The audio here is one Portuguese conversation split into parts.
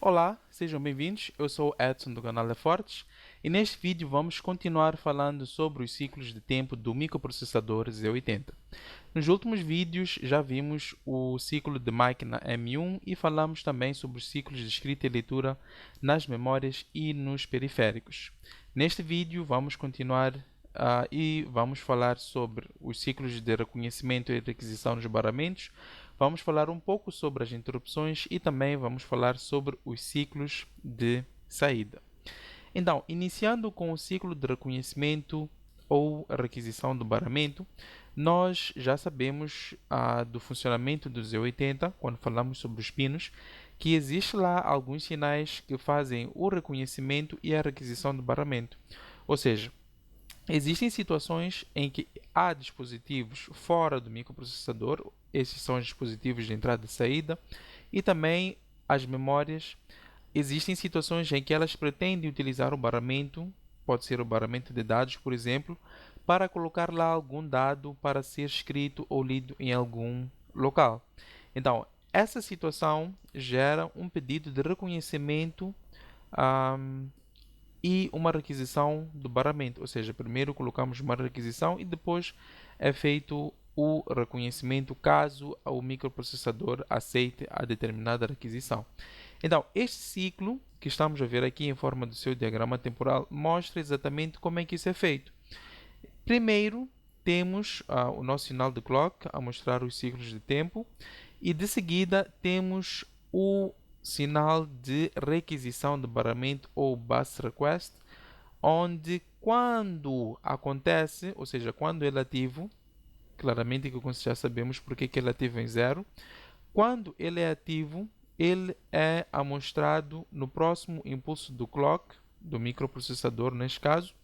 Olá, sejam bem-vindos. Eu sou o Edson do canal Fortes e neste vídeo vamos continuar falando sobre os ciclos de tempo do microprocessador Z80. Nos últimos vídeos já vimos o ciclo de máquina M1 e falamos também sobre os ciclos de escrita e leitura nas memórias e nos periféricos. Neste vídeo vamos continuar e vamos falar sobre os ciclos de reconhecimento e requisição nos barramentos. Vamos falar um pouco sobre as interrupções e também vamos falar sobre os ciclos de saída. Então, iniciando com o ciclo de reconhecimento ou requisição do barramento, nós já sabemos do funcionamento do Z80, quando falamos sobre os pinos, que existe lá alguns sinais que fazem o reconhecimento e a requisição do barramento. Ou seja, existem situações em que há dispositivos fora do microprocessador, esses são os dispositivos de entrada e saída, e também as memórias. Existem situações em que elas pretendem utilizar o barramento, pode ser o barramento de dados, por exemplo, para colocar lá algum dado para ser escrito ou lido em algum local. Então, essa situação gera um pedido de reconhecimento ahm, e uma requisição do barramento, ou seja, primeiro colocamos uma requisição e depois é feito o reconhecimento caso o microprocessador aceite a determinada requisição. Então, este ciclo que estamos a ver aqui em forma do seu diagrama temporal mostra exatamente como é que isso é feito. Primeiro, temos o nosso sinal de clock a mostrar os ciclos de tempo e de seguida temos o sinal de requisição de barramento ou bus request, onde quando acontece, ou seja, quando ele é ativo, claramente que já sabemos porque que ele é ativo em zero, quando ele é ativo, ele é amostrado no próximo impulso do clock, do microprocessador neste caso,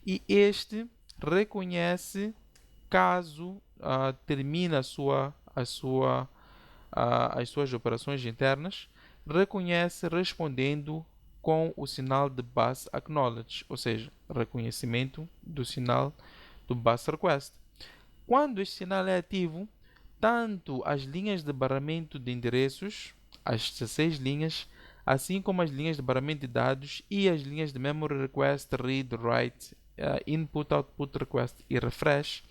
e este reconhece caso termine as suas operações internas, reconhece respondendo com o sinal de bus acknowledge, ou seja, reconhecimento do sinal do bus request. Quando este sinal é ativo, tanto as linhas de barramento de endereços, as 16 linhas, assim como as linhas de barramento de dados e as linhas de memory request, read, write, input, output request e refresh,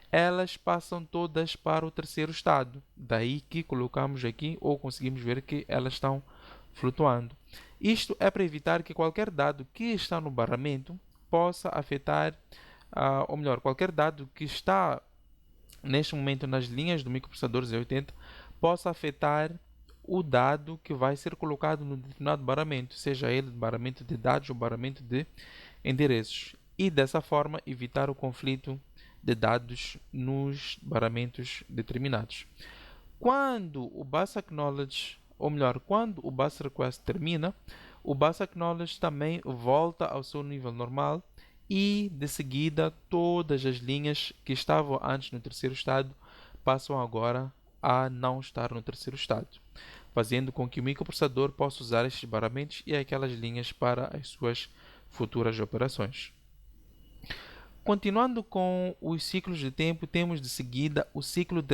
elas passam todas para o terceiro estado. Daí que colocamos aqui, ou conseguimos ver que elas estão flutuando. Isto é para evitar que qualquer dado que está no barramento possa afetar, ou melhor, qualquer dado que está neste momento nas linhas do microprocessador Z80 possa afetar o dado que vai ser colocado no determinado barramento, seja ele barramento de dados ou barramento de endereços, e dessa forma evitar o conflito de dados nos barramentos determinados. Quando o bus acknowledge, ou melhor, quando o bus request termina, o bus acknowledge também volta ao seu nível normal e, de seguida, todas as linhas que estavam antes no terceiro estado passam agora a não estar no terceiro estado, fazendo com que o microprocessador possa usar estes barramentos e aquelas linhas para as suas futuras operações. Continuando com os ciclos de tempo, temos de seguida o ciclo de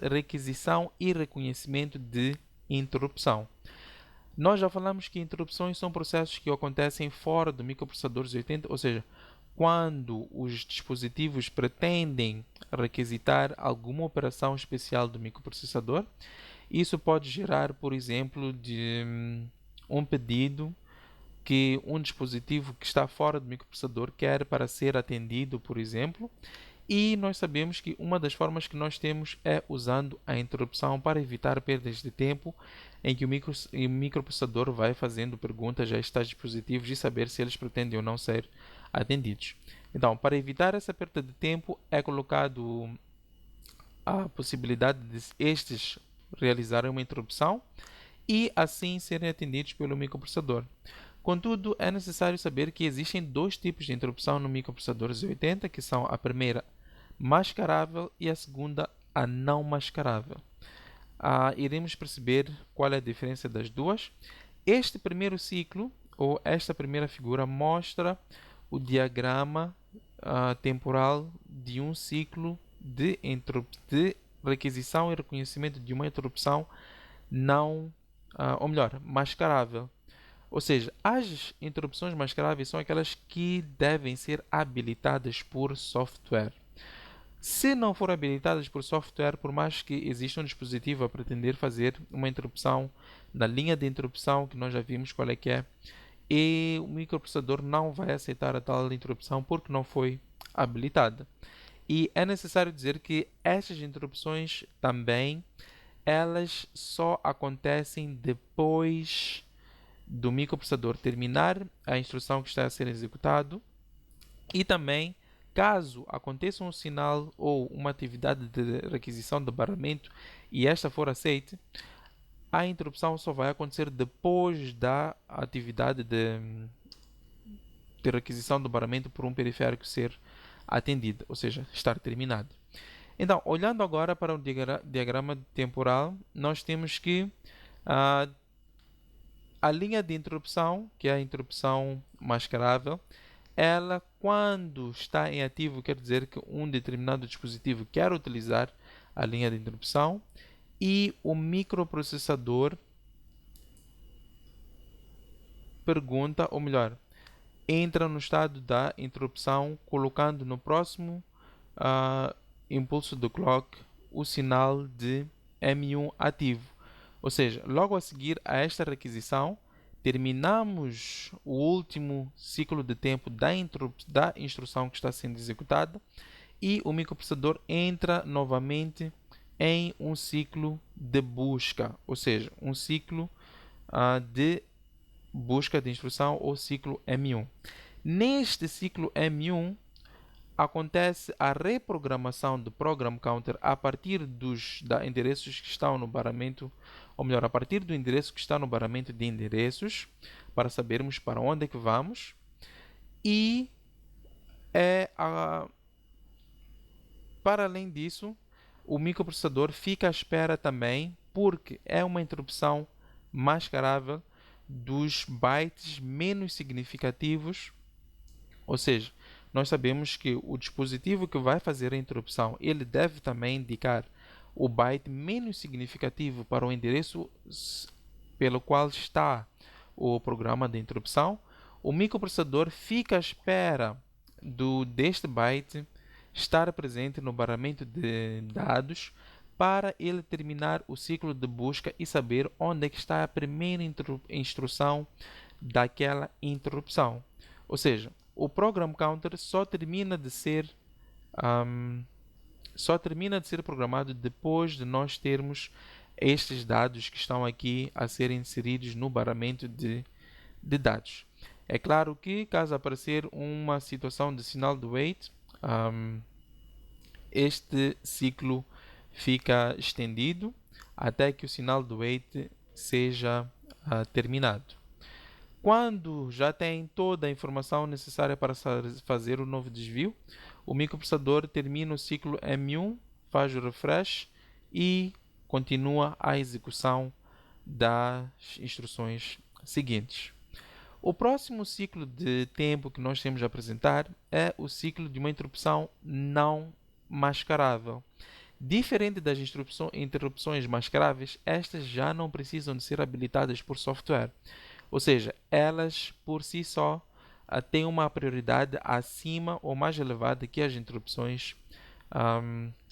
requisição e reconhecimento de interrupção. Nós já falamos que interrupções são processos que acontecem fora do microprocessador Z80, ou seja, quando os dispositivos pretendem requisitar alguma operação especial do microprocessador. Isso pode gerar, por exemplo, de um pedido que um dispositivo que está fora do microprocessador quer para ser atendido, por exemplo, e nós sabemos que uma das formas que nós temos é usando a interrupção para evitar perdas de tempo em que o microprocessador vai fazendo perguntas a estes dispositivos e saber se eles pretendem ou não ser atendidos. Então, para evitar essa perda de tempo, é colocado a possibilidade de estes realizarem uma interrupção e assim serem atendidos pelo microprocessador. Contudo, é necessário saber que existem dois tipos de interrupção no microprocessador Z80, que são a primeira mascarável e a segunda a não mascarável. Iremos perceber qual é a diferença das duas. Este primeiro ciclo, ou esta primeira figura, mostra o diagrama temporal de um ciclo de requisição e reconhecimento de uma interrupção não ou melhor, mascarável. Ou seja, as interrupções mascaráveis são aquelas que devem ser habilitadas por software. Se não for habilitadas por software, por mais que exista um dispositivo a pretender fazer uma interrupção na linha de interrupção, que nós já vimos qual é que é, e o microprocessador não vai aceitar a tal interrupção porque não foi habilitada. E é necessário dizer que estas interrupções também elas só acontecem depois do microprocessador terminar a instrução que está a ser executado e também caso aconteça um sinal ou uma atividade de requisição de barramento e esta for aceite, a interrupção só vai acontecer depois da atividade de requisição do barramento por um periférico ser atendido, ou seja, estar terminado. Então, olhando agora para o diagrama temporal, nós temos que ah, a linha de interrupção, que é a interrupção mascarável, ela, quando está em ativo, quer dizer que um determinado dispositivo quer utilizar a linha de interrupção e o microprocessador pergunta, ou melhor, entra no estado da interrupção, colocando no próximo uh, impulso do clock o sinal de M1 ativo. Ou seja, logo a seguir a esta requisição, terminamos o último ciclo de tempo da instrução que está sendo executada e o microprocessador entra novamente em um ciclo de busca, ou seja, um ciclo de busca de instrução ou ciclo M1. Neste ciclo M1, acontece a reprogramação do Program Counter a partir dos endereços que estão no barramento, ou melhor, a partir do endereço que está no barramento de endereços, para sabermos para onde é que vamos. E para além disso, o microprocessador fica à espera também, porque é uma interrupção mascarável dos bytes menos significativos, ou seja, nós sabemos que o dispositivo que vai fazer a interrupção, ele deve também indicar o byte menos significativo para o endereço pelo qual está o programa de interrupção. O microprocessador fica à espera deste byte estar presente no barramento de dados para ele terminar o ciclo de busca e saber onde é que está a primeira instrução daquela interrupção. Ou seja, o program counter um, só termina de ser programado depois de nós termos estes dados que estão aqui a serem inseridos no barramento de dados. É claro que caso aparecer uma situação de sinal de wait, este ciclo fica estendido até que o sinal de wait seja terminado. Quando já tem toda a informação necessária para fazer o novo desvio, o microprocessador termina o ciclo M1, faz o refresh e continua a execução das instruções seguintes. O próximo ciclo de tempo que nós temos a apresentar é o ciclo de uma interrupção não mascarável. Diferente das interrupções mascaráveis, estas já não precisam de ser habilitadas por software. Ou seja, elas por si só têm uma prioridade acima ou mais elevada que as interrupções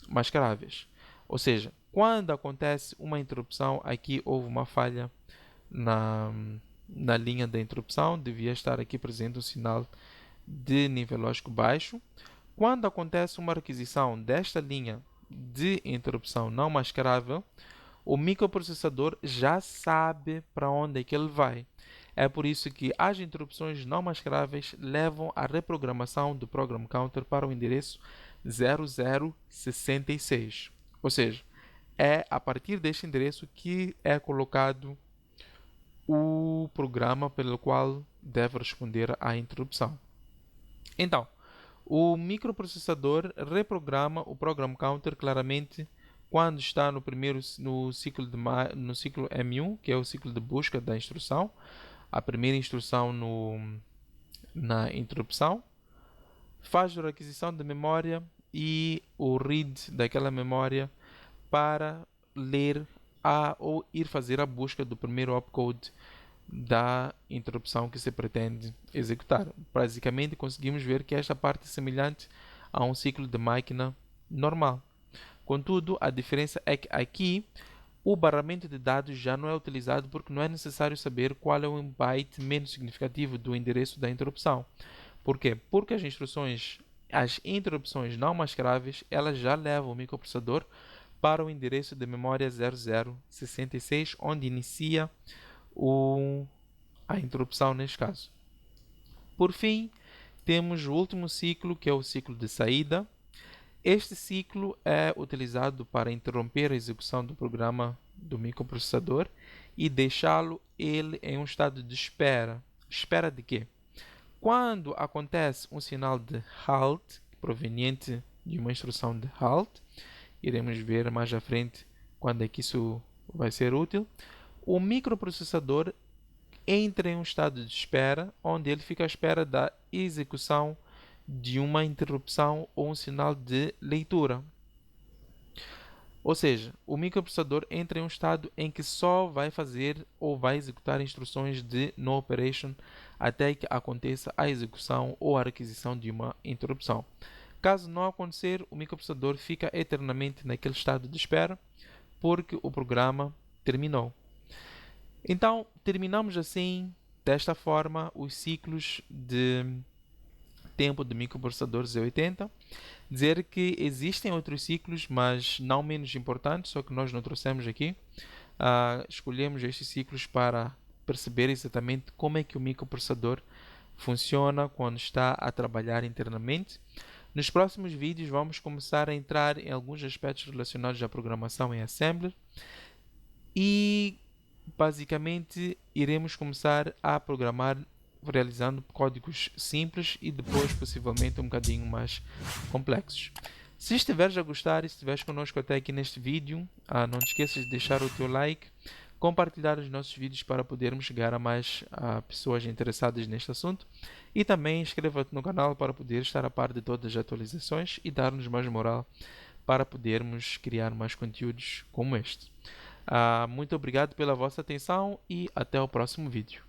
mascaráveis. Ou seja, quando acontece uma interrupção, aqui houve uma falha na linha da interrupção, devia estar aqui presente um sinal de nível lógico baixo. Quando acontece uma requisição desta linha de interrupção não mascarável, o microprocessador já sabe para onde é que ele vai. É por isso que as interrupções não mascaráveis levam à reprogramação do Program Counter para o endereço 0066. Ou seja, é a partir deste endereço que é colocado o programa pelo qual deve responder à interrupção. Então, o microprocessador reprograma o Program Counter claramente quando está no ciclo M1, que é o ciclo de busca da instrução, a primeira instrução na interrupção, faz a requisição de memória e o read daquela memória para ler ou ir fazer a busca do primeiro opcode da interrupção que se pretende executar. Basicamente, conseguimos ver que esta parte é semelhante a um ciclo de máquina normal. Contudo, a diferença é que aqui o barramento de dados já não é utilizado porque não é necessário saber qual é o byte menos significativo do endereço da interrupção. Por quê? Porque as interrupções não mascaráveis, elas já levam o microprocessador para o endereço de memória 0066, onde inicia a interrupção neste caso. Por fim, temos o último ciclo, que é o ciclo de saída. Este ciclo é utilizado para interromper a execução do programa do microprocessador e deixá-lo em um estado de espera. Espera de quê? Quando acontece um sinal de halt, proveniente de uma instrução de halt, iremos ver mais à frente quando é que isso vai ser útil, o microprocessador entra em um estado de espera, onde ele fica à espera da execução de uma interrupção ou um sinal de leitura. Ou seja, o microprocessador entra em um estado em que só vai fazer ou vai executar instruções de no operation até que aconteça a execução ou a requisição de uma interrupção. Caso não acontecer, o microprocessador fica eternamente naquele estado de espera porque o programa terminou. Então, terminamos assim, desta forma, os ciclos de tempo de microprocessadores Z80. Dizer que existem outros ciclos, mas não menos importantes, só que nós não trouxemos aqui. Escolhemos estes ciclos para perceber exatamente como é que o microprocessador funciona quando está a trabalhar internamente. Nos próximos vídeos vamos começar a entrar em alguns aspectos relacionados à programação em Assembler e basicamente iremos começar a programar realizando códigos simples e depois possivelmente um bocadinho mais complexos. Se estiveres a gostar e se estiveres connosco até aqui neste vídeo, não te esqueças de deixar o teu like, compartilhar os nossos vídeos para podermos chegar a mais pessoas interessadas neste assunto e também inscreva-te no canal para poder estar a par de todas as atualizações e dar-nos mais moral para podermos criar mais conteúdos como este. Muito obrigado pela vossa atenção e até o próximo vídeo.